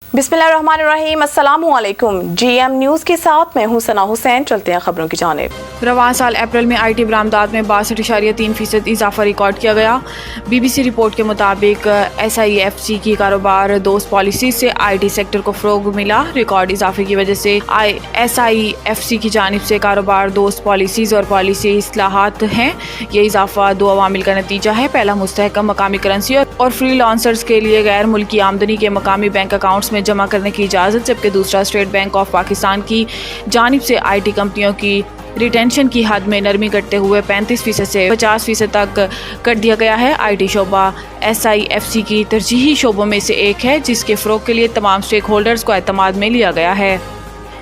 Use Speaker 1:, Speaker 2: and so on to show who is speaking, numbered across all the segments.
Speaker 1: बिस्मिल्लाहिर्रहमानिर्रहीम, अस्सलामुअलैकुम। GM news के साथ मैं हूं सना हुसैन। चलते हैं खबरों की जानिब।
Speaker 2: रवां साल अप्रैल में IT बरामदात में 62.3% इजाफा रिकॉर्ड किया गया। BBC रिपोर्ट के मुताबिक SIFC की कारोबार दोस्त पॉलिसी से IT सेक्टर को फ़रोग मिला। रिकॉर्ड इजाफे की वजह से SIFC की जानिब से कारोबार दोस्त पॉलिसीज़ और पॉलिसी इस्लाहात हैं। ये इजाफा दो अवामिल का नतीजा है। पहला, मुस्तहकम मकामी करेंसी और फ्रीलांसर्स के लिए गैर मुल्की आमदनी के मकामी बैंक अकाउंट्स में जमा करने की इजाज़त, जबकि दूसरा, स्टेट बैंक ऑफ पाकिस्तान की जानिब से IT कंपनियों की रिटेंशन की हद में नरमी करते हुए 35% से 50% तक कर दिया गया है। IT शोबा SIFC की तरजीही शोबों में से एक है, जिसके फ़रोग के लिए तमाम स्टेक होल्डर्स को एतमाद में लिया गया है।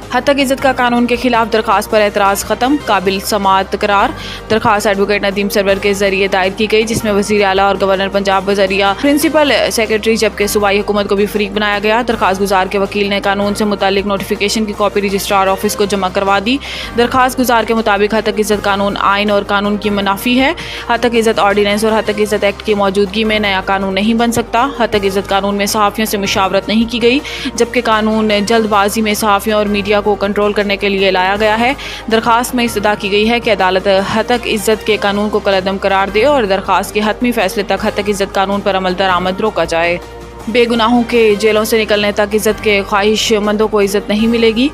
Speaker 2: हद तक इज़्ज़त का कानून के खिलाफ दरख्वास्त पर एतराज़ ख़त्म, काबिल समाअत करार। दरख्वास्त एडवोकेट नदीम सरवर के जरिए दायर की गई, जिसमें वज़ीर आला और गवर्नर पंजाब बजरिया प्रिंसिपल सेक्रेटरी जबकि सूबाई हुकूमत को भी फरीक बनाया गया। दरख्वास्त गुजार के वकील ने कानून से मुतालिक नोटिफिकेशन की कॉपी रजिस्ट्रार ऑफिस को जमा करवा दी। दरख्वास्त गुजार के मुताबिक हद तक इज़्ज़त कानून आइन और कानून की मुनाफी है। हद तक इज़्ज़त ऑर्डिनेंस और हद तक इज़्ज़त एक्ट की मौजूदगी में नया कानून नहीं बन सकता। हद तक इज़्ज़त कानून में सहाफ़ियों से मुशावरत नहीं की गई, जबकि कानून जल्दबाजी में सहाफ़ियों और मीडिया को कंट्रोल करने के लिए लाया गया है। दरख्वास्त में इस्तदा की गई है कि अदालत हद तक इज़्ज़त के कानून को कलअदम करार दे और दरख्वास्त के हतमी फैसले तक हद तक इज़्ज़त कानून पर अमल दरामद रोका जाए। बेगुनाहों के जेलों से निकलने तक इज़्ज़त के ख्वाहिशमंदों को इज़्ज़त नहीं मिलेगी।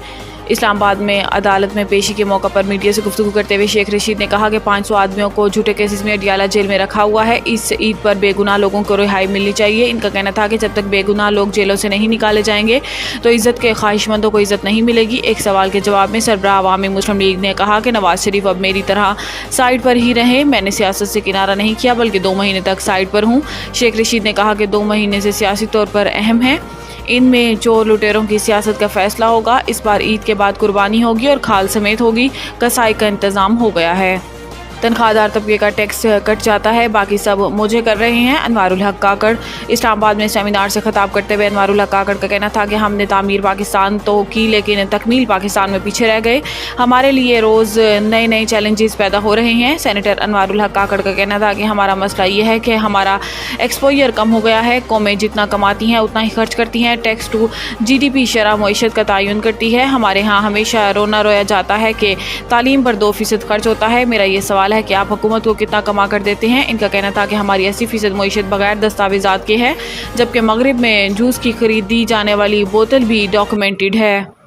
Speaker 2: इस्लामाबाद में अदालत में पेशी के मौके पर मीडिया से गुफ्तगू करते हुए शेख रशीद ने कहा कि 500 आदमियों को झूठे केसेस में अडियाला जेल में रखा हुआ है। इस ईद पर बेगुनाह लोगों को रिहाई मिलनी चाहिए। इनका कहना था कि जब तक बेगुनाह लोग जेलों से नहीं निकाले जाएंगे तो इज़्ज़त के ख्वाहिशमंदों को इज़्ज़त नहीं मिलेगी। एक सवाल के जवाब में सरबराह अवामी मुस्लिम लीग ने कहा कि नवाज शरीफ अब मेरी तरह साइड पर ही रहे। मैंने सियासत से किनारा नहीं किया, बल्कि 2 महीने तक साइड पर हूँ। शेख रशीद ने कहा कि 2 महीने से सियासी तौर पर अहम है। इनमें चोर लुटेरों की सियासत का फैसला होगा। इस बार ईद के बाद कुर्बानी होगी और खाल समेत होगी। कसाई का इंतज़ाम हो गया है। तनख्वाहदार तबके का टैक्स कट जाता है, बाकी सब मुझे कर रहे हैं। अनवारुल हक काकड़ इस्लामाबाद में सेमिनार से खिताब करते हुए अनवारुल हक काकड़ का कहना था कि हमने तामीर पाकिस्तान तो की, लेकिन तकमील पाकिस्तान में पीछे रह गए। हमारे लिए रोज़ नए नए चैलेंजेस पैदा हो रहे हैं। सेनेटर अनवारुल हक काकड़ का कहना था कि हमारा मसला ये है कि हमारा एक्सपोजर कम हो गया है। कौमें जितना कमाती हैं उतना ही खर्च करती हैं। टैक्स टू GDP शरह मईशत का तयन करती है। हमारे यहाँ हमेशा रोया जाता है कि तालीम पर 2% खर्च होता है। मेरा ये सवाल है कि आप हुकूमत को कितना कमा कर देते हैं। इनका कहना था कि हमारी 80% मईशत बगैर दस्तावेजात के है, जबकि मगरिब में जूस की खरीदी जाने वाली बोतल भी डॉक्यूमेंटेड है।